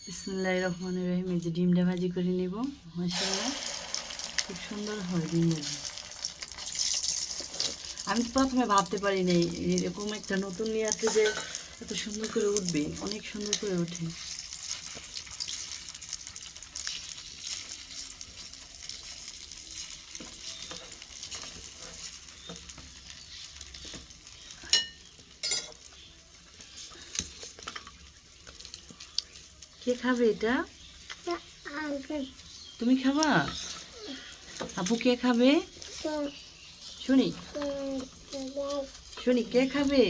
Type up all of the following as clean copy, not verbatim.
বিসমিল্লাহির রহমানির রহিম। এই যে ডিমটা ভাজি করে নেব। মাশাআল্লাহ খুব সুন্দর হয় ডিম ভাজি। আমি তো প্রথমে ভাবতে পারি নাই এরকম একটা নতুন নিয়াতে যে এত সুন্দর করে উঠবে। অনেক সুন্দর করে ওঠে। কে খাবে এটা? তুমি খাবা? আপু কে খাবে? শুনি শুনি কে খাবে?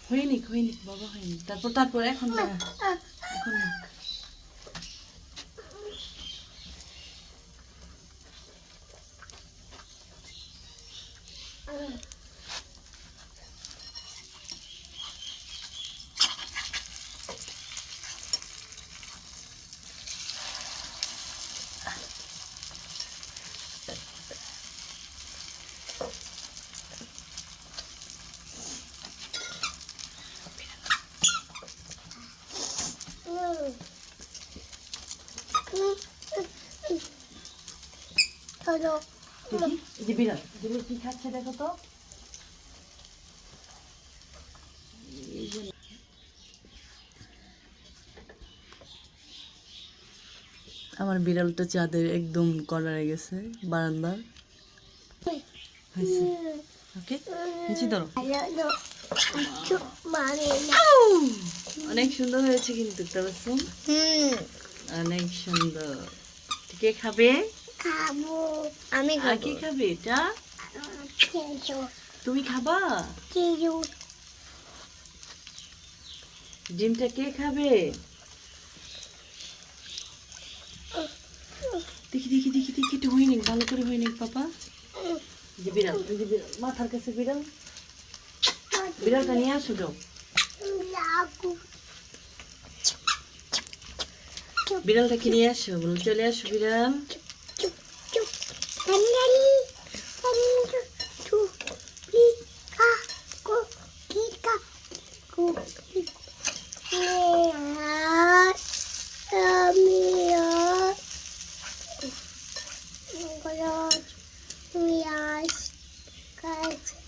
হয়নি হয়নি বাবা, হয়নি। তারপর তারপর এখন না, এখন না। দেখি, এই যে বিড়াল বিড়াল কি খাচ্ছে দেখো তো। এই যে আমার বিড়ালটা চাঁদের একদম কর্নারে গেছে, বারান্দার। হয়েছে, ওকে নিচে ধরো। অনেক সুন্দর হয়েছে কিন্তু তাবাসসুম, অনেক সুন্দর। কে খাবে? খাবো আমি। আর কে খাবে এটা? তুমি খাবা? ডিমটা কে খাবে? দেখি দেখি দেখি দেখি, একটু হয়নি, ভালো করে হয়নি পাপা। যে বিড়াল, এই যে বিড়াল, মাথার কাছে বিড়াল। বিড়ালটা নিয়ে আসো যাও। বিড়ালটাকে নিয়ে আসো, বলো চলে আসো বিড়াল।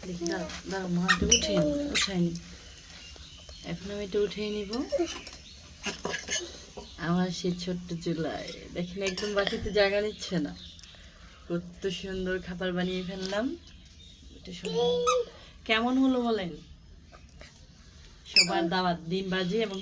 দেখি দাঁড়াও দাঁড়াও, মা এটা উঠাইনি। এখন আমি এটা উঠিয়ে নিব। আমার সেই ছোট্ট চুলায় দেখেন একদম বাটিতে জায়গা নিচ্ছে না। কত সুন্দর খাবার বানিয়ে ফেললাম। এটা সুন্দর কেমন হলো বলেন? সবার দাওয়াত, ডিম ভাজি এবং